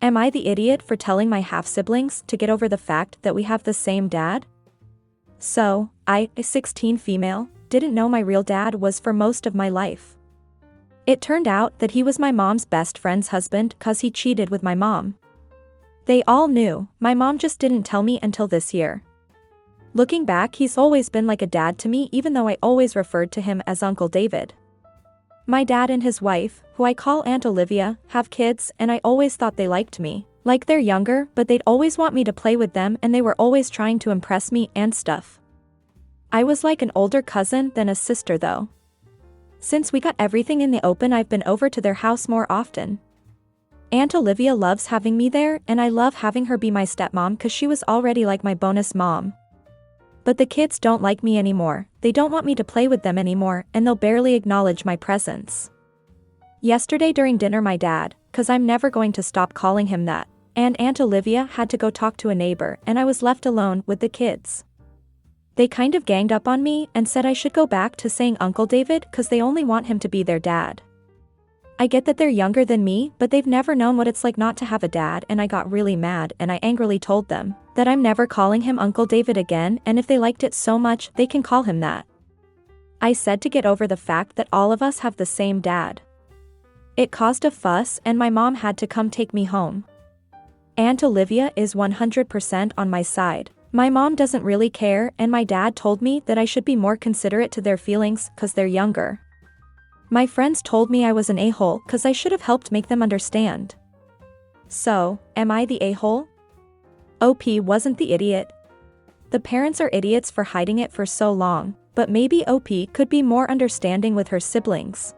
Am I the idiot for telling my half-siblings to get over the fact that we have the same dad? So, I, a 16 female, didn't know my real dad was for most of my life. It turned out that he was my mom's best friend's husband cause he cheated with my mom. They all knew, my mom just didn't tell me until this year. Looking back, he's always been like a dad to me even though I always referred to him as Uncle David. My dad and his wife, who I call Aunt Olivia, have kids and I always thought they liked me. Like they're younger but they'd always want me to play with them and they were always trying to impress me and stuff. I was like an older cousin than a sister though. Since we got everything in the open, I've been over to their house more often. Aunt Olivia loves having me there and I love having her be my stepmom cause she was already like my bonus mom. But the kids don't like me anymore, they don't want me to play with them anymore and they'll barely acknowledge my presence. Yesterday during dinner my dad, cause I'm never going to stop calling him that, and Aunt Olivia had to go talk to a neighbor and I was left alone with the kids. They kind of ganged up on me and said I should go back to saying Uncle David cause they only want him to be their dad. I get that they're younger than me but they've never known what it's like not to have a dad and I got really mad and I angrily told them that I'm never calling him Uncle David again and if they liked it so much they can call him that. I said to get over the fact that all of us have the same dad. It caused a fuss and my mom had to come take me home. Aunt Olivia is 100% on my side. My mom doesn't really care and my dad told me that I should be more considerate to their feelings cause they're younger. My friends told me I was an a-hole cause I should have helped make them understand. So, am I the a-hole? OP wasn't the idiot. The parents are idiots for hiding it for so long, but maybe OP could be more understanding with her siblings.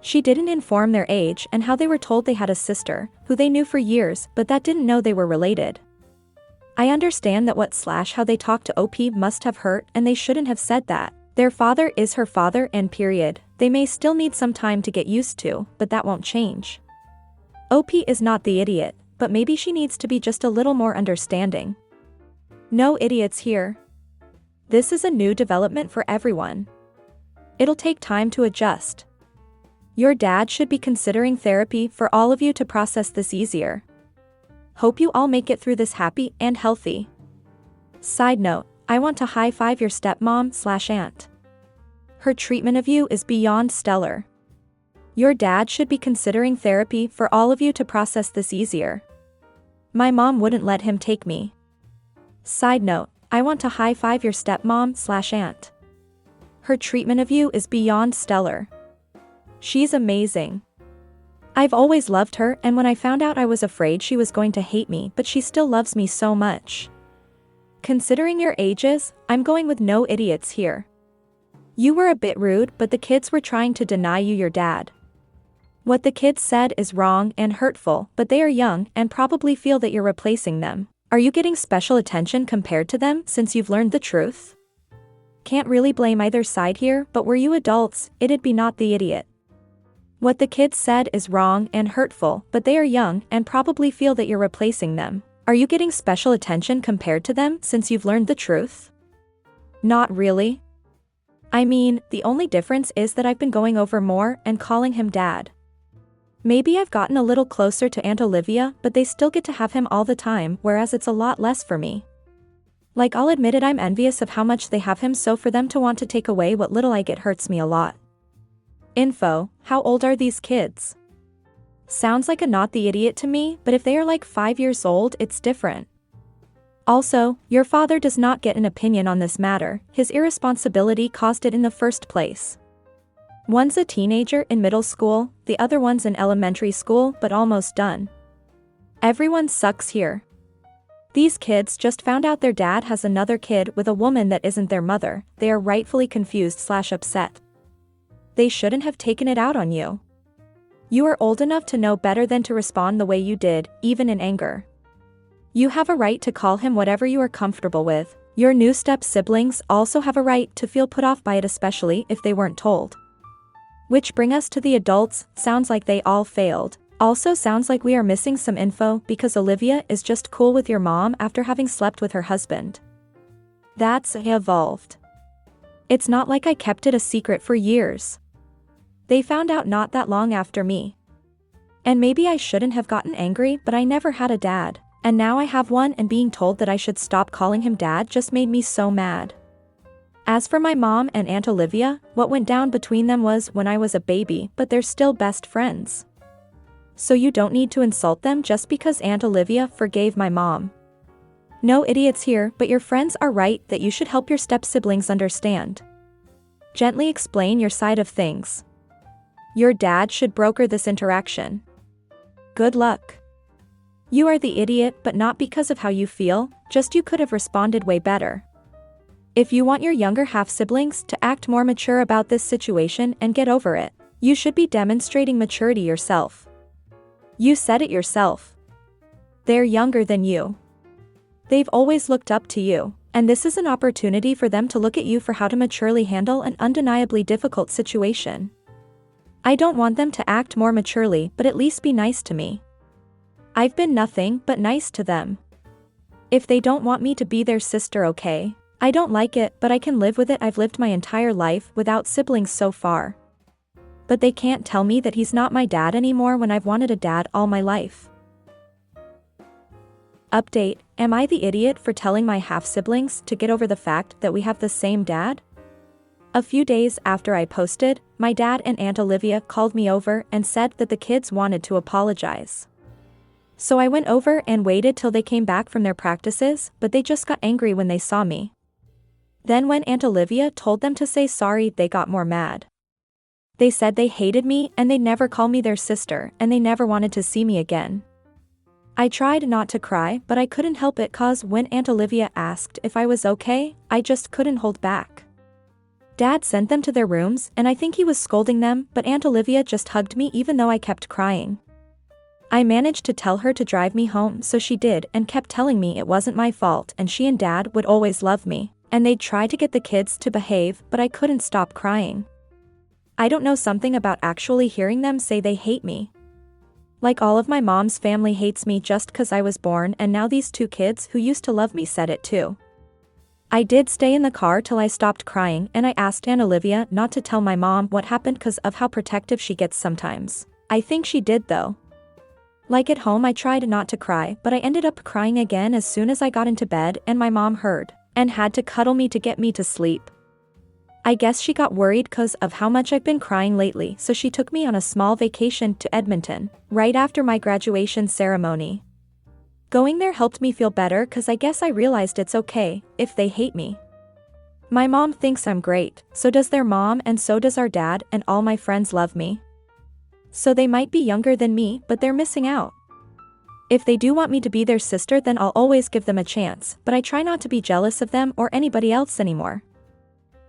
She didn't inform their age and how they were told they had a sister, who they knew for years but that didn't know they were related. I understand that how they talked to OP must have hurt and they shouldn't have said that. Their father is her father and period. They may still need some time to get used to, but that won't change. OP is not the idiot, but maybe she needs to be just a little more understanding. No idiots here. This is a new development for everyone. It'll take time to adjust. Your dad should be considering therapy for all of you to process this easier. Hope you all make it through this happy and healthy. Side note, I want to high-five your stepmom/aunt. Her treatment of you is beyond stellar. Your dad should be considering therapy for all of you to process this easier. My mom wouldn't let him take me. Side note, I want to high-five your stepmom/aunt. Her treatment of you is beyond stellar. She's amazing. I've always loved her and when I found out I was afraid she was going to hate me but she still loves me so much. Considering your ages, I'm going with no idiots here. You were a bit rude but the kids were trying to deny you your dad. What the kids said is wrong and hurtful but they are young and probably feel that you're replacing them. Are you getting special attention compared to them since you've learned the truth? Can't really blame either side here but were you adults, it'd be not the idiot. What the kids said is wrong and hurtful but they are young and probably feel that you're replacing them. Are you getting special attention compared to them since you've learned the truth? Not really. I mean, the only difference is that I've been going over more and calling him dad. Maybe I've gotten a little closer to Aunt Olivia but they still get to have him all the time whereas it's a lot less for me. Like I'll admit it, I'm envious of how much they have him so for them to want to take away what little I get hurts me a lot. Info, how old are these kids? Sounds like a not the idiot to me, but if they are like 5 years old it's different. Also, your father does not get an opinion on this matter, his irresponsibility caused it in the first place. One's a teenager in middle school, the other one's in elementary school but almost done. Everyone sucks here. These kids just found out their dad has another kid with a woman that isn't their mother, they are rightfully confused/upset. They shouldn't have taken it out on you. You are old enough to know better than to respond the way you did, even in anger. You have a right to call him whatever you are comfortable with. Your new step-siblings also have a right to feel put off by it, especially if they weren't told. Which bring us to the adults, sounds like they all failed. Also sounds like we are missing some info because Olivia is just cool with your mom after having slept with her husband. That's evolved. It's not like I kept it a secret for years. They found out not that long after me. And maybe I shouldn't have gotten angry, but I never had a dad. And now I have one, and being told that I should stop calling him dad just made me so mad. As for my mom and Aunt Olivia, what went down between them was when I was a baby, but they're still best friends. So you don't need to insult them just because Aunt Olivia forgave my mom. No idiots here, but your friends are right that you should help your step-siblings understand. Gently explain your side of things. Your dad should broker this interaction. Good luck. You are the idiot, but not because of how you feel, just you could have responded way better. If you want your younger half-siblings to act more mature about this situation and get over it, you should be demonstrating maturity yourself. You said it yourself. They're younger than you. They've always looked up to you, and this is an opportunity for them to look at you for how to maturely handle an undeniably difficult situation. I don't want them to act more maturely, but at least be nice to me. I've been nothing but nice to them. If they don't want me to be their sister, okay. I don't like it, but I can live with it. I've lived my entire life without siblings so far. But they can't tell me that he's not my dad anymore when I've wanted a dad all my life. Update: am I the idiot for telling my half-siblings to get over the fact that we have the same dad? A few days after I posted, my dad and Aunt Olivia called me over and said that the kids wanted to apologize. So I went over and waited till they came back from their practices, but they just got angry when they saw me. Then when Aunt Olivia told them to say sorry, they got more mad. They said they hated me and they'd never call me their sister, and they never wanted to see me again. I tried not to cry, but I couldn't help it, cause when Aunt Olivia asked if I was okay, I just couldn't hold back. Dad sent them to their rooms, and I think he was scolding them, but Aunt Olivia just hugged me even though I kept crying. I managed to tell her to drive me home, so she did, and kept telling me it wasn't my fault and she and Dad would always love me, and they'd try to get the kids to behave, but I couldn't stop crying. I don't know, something about actually hearing them say they hate me. Like all of my mom's family hates me just cause I was born, and now these two kids who used to love me said it too. I did stay in the car till I stopped crying, and I asked Aunt Olivia not to tell my mom what happened cause of how protective she gets sometimes. I think she did though. Like at home I tried not to cry, but I ended up crying again as soon as I got into bed, and my mom heard, and had to cuddle me to get me to sleep. I guess she got worried cause of how much I've been crying lately, so she took me on a small vacation to Edmonton, right after my graduation ceremony. Going there helped me feel better cause I guess I realized it's okay if they hate me. My mom thinks I'm great, so does their mom, and so does our dad, and all my friends love me. So they might be younger than me, but they're missing out. If they do want me to be their sister, then I'll always give them a chance, but I try not to be jealous of them or anybody else anymore.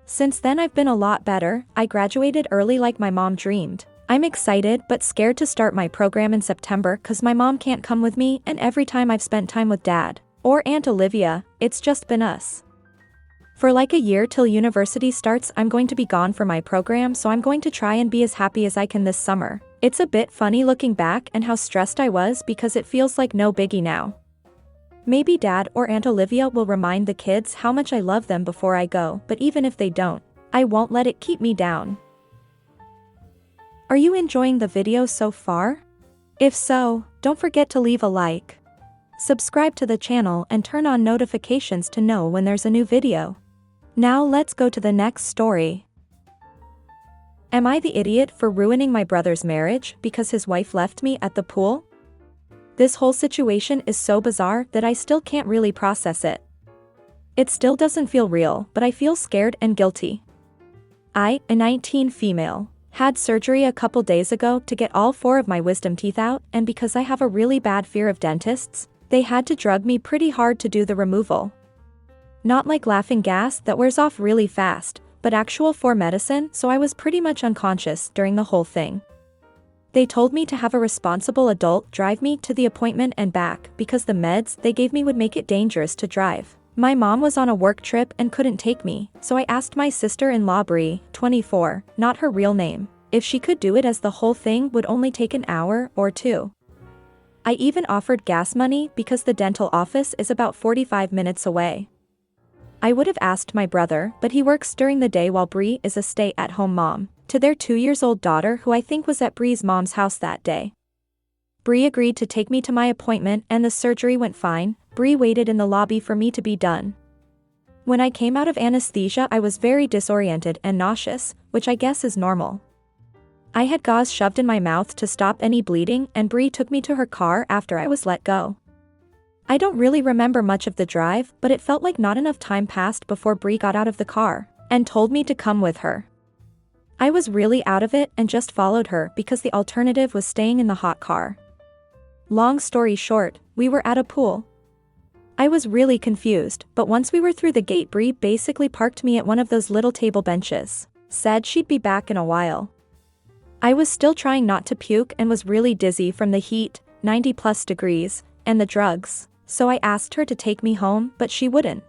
Since then I've been a lot better. I graduated early like my mom dreamed. I'm excited but scared to start my program in September cause my mom can't come with me, and every time I've spent time with Dad or Aunt Olivia, it's just been us. For like a year till university starts, I'm going to be gone for my program, so I'm going to try and be as happy as I can this summer. It's a bit funny looking back and how stressed I was because it feels like no biggie now. Maybe Dad or Aunt Olivia will remind the kids how much I love them before I go, but even if they don't, I won't let it keep me down. Are you enjoying the video so far? If so, don't forget to leave a like, subscribe to the channel, and turn on notifications to know when there's a new video. Now let's go to the next story. Am I the idiot for ruining my brother's marriage because his wife left me at the pool? This whole situation is so bizarre that I still can't really process it. It still doesn't feel real, but I feel scared and guilty. I, a 19 female, had surgery a couple days ago to get all 4 of my wisdom teeth out, and because I have a really bad fear of dentists, they had to drug me pretty hard to do the removal. Not like laughing gas that wears off really fast, but actual 4 medicine, so I was pretty much unconscious during the whole thing. They told me to have a responsible adult drive me to the appointment and back because the meds they gave me would make it dangerous to drive. My mom was on a work trip and couldn't take me, so I asked my sister-in-law Bree, 24, not her real name, if she could do it, as the whole thing would only take an hour or 2. I even offered gas money because the dental office is about 45 minutes away. I would have asked my brother, but he works during the day while Bree is a stay-at-home mom to their 2-year-old daughter, who I think was at Bree's mom's house that day. Bree agreed to take me to my appointment and the surgery went fine. Bree waited in the lobby for me to be done. When I came out of anesthesia, I was very disoriented and nauseous, which I guess is normal. I had gauze shoved in my mouth to stop any bleeding, and Bree took me to her car after I was let go. I don't really remember much of the drive, but it felt like not enough time passed before Bree got out of the car and told me to come with her. I was really out of it and just followed her because the alternative was staying in the hot car. Long story short, we were at a pool. I was really confused, but once we were through the gate, Bree basically parked me at one of those little table benches, said she'd be back in a while. I was still trying not to puke and was really dizzy from the heat, 90+ degrees, and the drugs, so I asked her to take me home, but she wouldn't.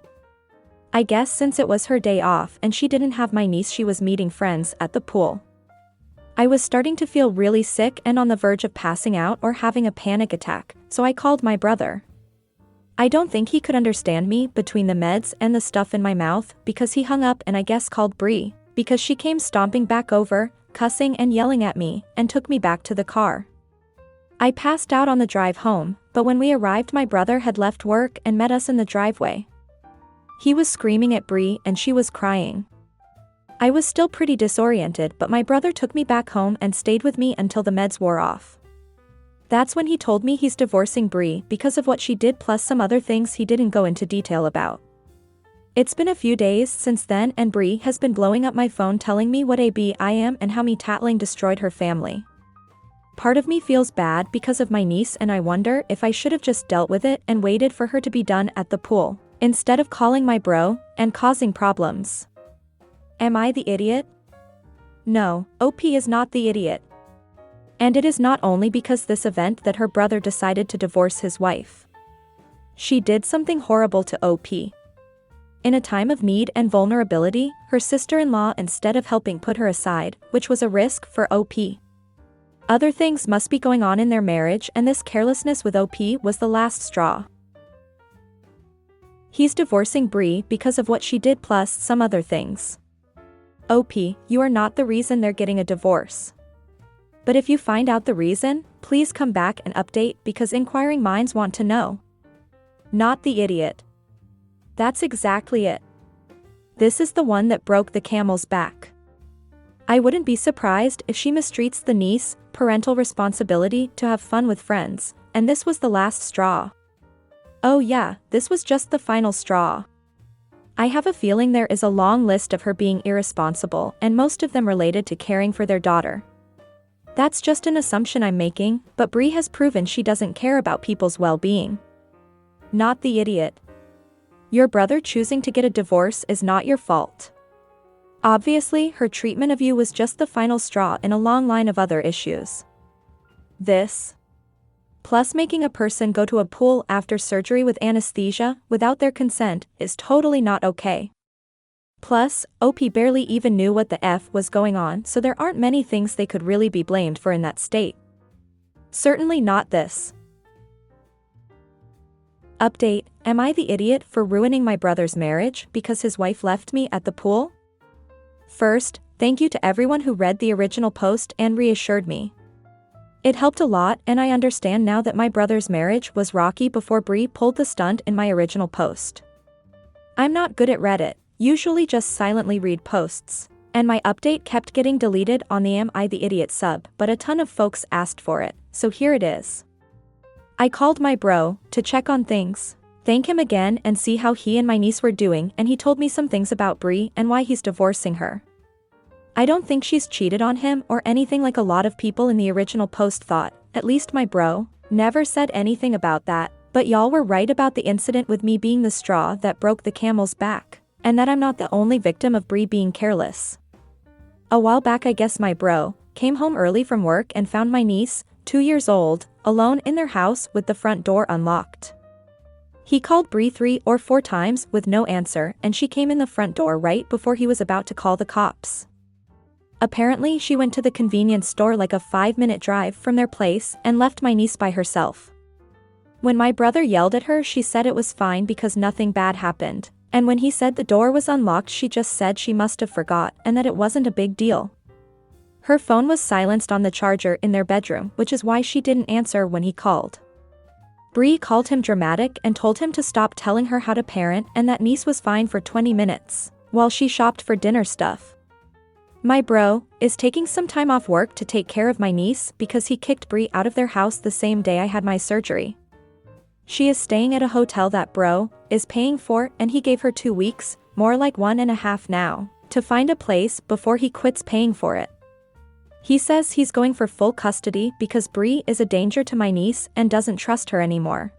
I guess since it was her day off and she didn't have my niece, she was meeting friends at the pool. I was starting to feel really sick and on the verge of passing out or having a panic attack, so I called my brother. I don't think he could understand me between the meds and the stuff in my mouth because he hung up and I guess called Bree, because she came stomping back over, cussing and yelling at me, and took me back to the car. I passed out on the drive home, but when we arrived my brother had left work and met us in the driveway. He was screaming at Bree and she was crying. I was still pretty disoriented, but my brother took me back home and stayed with me until the meds wore off. That's when he told me he's divorcing Bree because of what she did plus some other things he didn't go into detail about. It's been a few days since then and Bree has been blowing up my phone telling me what a B I am and how me tattling destroyed her family. Part of me feels bad because of my niece and I wonder if I should have just dealt with it and waited for her to be done at the pool, instead of calling my bro and causing problems. Am I the idiot? No, OP is not the idiot. And it is not only because this event that her brother decided to divorce his wife. She did something horrible to OP. In a time of need and vulnerability, her sister-in-law instead of helping put her aside, which was a risk for OP. Other things must be going on in their marriage and this carelessness with OP was the last straw. He's divorcing Bree because of what she did plus some other things. OP, you are not the reason they're getting a divorce. But if you find out the reason, please come back and update because inquiring minds want to know. Not the idiot. That's exactly it. This is the one that broke the camel's back. I wouldn't be surprised if she mistreats the niece, parental responsibility to have fun with friends, and this was the last straw. Oh yeah, this was just the final straw. I have a feeling there is a long list of her being irresponsible and most of them related to caring for their daughter. That's just an assumption I'm making, but Bree has proven she doesn't care about people's well-being. Not the idiot. Your brother choosing to get a divorce is not your fault. Obviously, her treatment of you was just the final straw in a long line of other issues. This, plus making a person go to a pool after surgery with anesthesia without their consent, is totally not okay. Plus, OP barely even knew what the F was going on, so there aren't many things they could really be blamed for in that state. Certainly not this. Update, am I the idiot for ruining my brother's marriage because his wife left me at the pool? First, thank you to everyone who read the original post and reassured me. It helped a lot and I understand now that my brother's marriage was rocky before Bree pulled the stunt in my original post. I'm not good at Reddit. Usually just silently read posts, and my update kept getting deleted on the Am I the Idiot sub, but a ton of folks asked for it, so here it is. I called my bro to check on things, thank him again and see how he and my niece were doing, and he told me some things about Bree and why he's divorcing her. I don't think she's cheated on him or anything like a lot of people in the original post thought, at least my bro never said anything about that, but y'all were right about the incident with me being the straw that broke the camel's back. And that I'm not the only victim of Bree being careless. A while back I guess my bro came home early from work and found my niece, 2 years old, alone in their house with the front door unlocked. He called Bree 3 or 4 times with no answer and she came in the front door right before he was about to call the cops. Apparently she went to the convenience store like a 5-minute drive from their place and left my niece by herself. When my brother yelled at her she said it was fine because nothing bad happened. And when he said the door was unlocked she just said she must have forgot and that it wasn't a big deal. Her phone was silenced on the charger in their bedroom, which is why she didn't answer when he called. Bree called him dramatic and told him to stop telling her how to parent and that niece was fine for 20 minutes, while she shopped for dinner stuff. My bro is taking some time off work to take care of my niece because he kicked Bree out of their house the same day I had my surgery. She is staying at a hotel that bro is paying for, and he gave her 2 weeks, more like 1.5 now, to find a place before he quits paying for it. He says he's going for full custody because Bree is a danger to my niece and doesn't trust her anymore.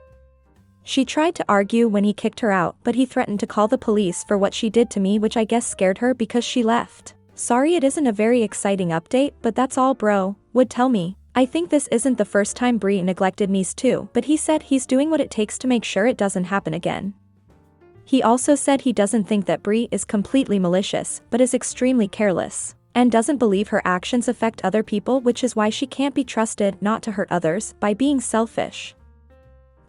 She tried to argue when he kicked her out, but he threatened to call the police for what she did to me, which I guess scared her because she left. Sorry, it isn't a very exciting update, but that's all bro would tell me. I think this isn't the first time Bree neglected niece too, but he said he's doing what it takes to make sure it doesn't happen again. He also said he doesn't think that Bree is completely malicious, but is extremely careless, and doesn't believe her actions affect other people, which is why she can't be trusted not to hurt others by being selfish.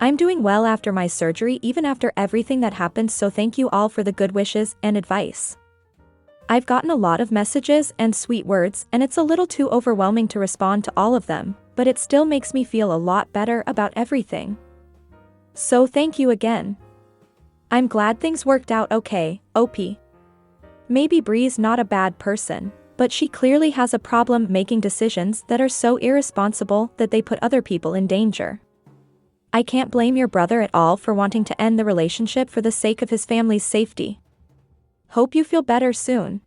I'm doing well after my surgery, even after everything that happened, so thank you all for the good wishes and advice. I've gotten a lot of messages and sweet words, and it's a little too overwhelming to respond to all of them, but it still makes me feel a lot better about everything. So thank you again. I'm glad things worked out okay, OP. Maybe Bree's not a bad person, but she clearly has a problem making decisions that are so irresponsible that they put other people in danger. I can't blame your brother at all for wanting to end the relationship for the sake of his family's safety. Hope you feel better soon.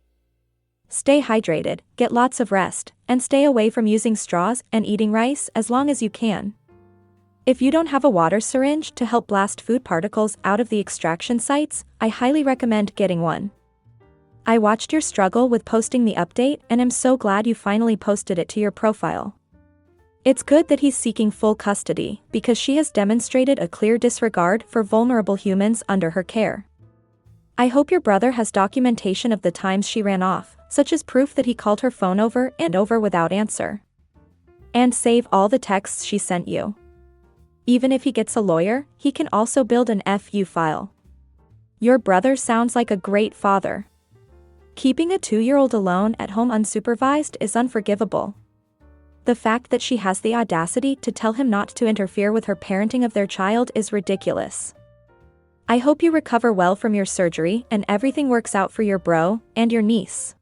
Stay hydrated, get lots of rest, and stay away from using straws and eating rice as long as you can. If you don't have a water syringe to help blast food particles out of the extraction sites, I highly recommend getting one. I watched your struggle with posting the update and am so glad you finally posted it to your profile. It's good that he's seeking full custody, because she has demonstrated a clear disregard for vulnerable humans under her care. I hope your brother has documentation of the times she ran off, such as proof that he called her phone over and over without answer. And save all the texts she sent you. Even if he gets a lawyer, he can also build an FU file. Your brother sounds like a great father. Keeping a 2-year-old alone at home unsupervised is unforgivable. The fact that she has the audacity to tell him not to interfere with her parenting of their child is ridiculous. I hope you recover well from your surgery and everything works out for your bro and your niece.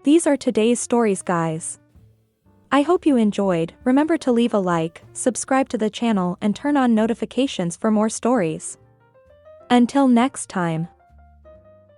These are today's stories, guys. I hope you enjoyed. Remember to leave a like, subscribe to the channel, and turn on notifications for more stories. Until next time.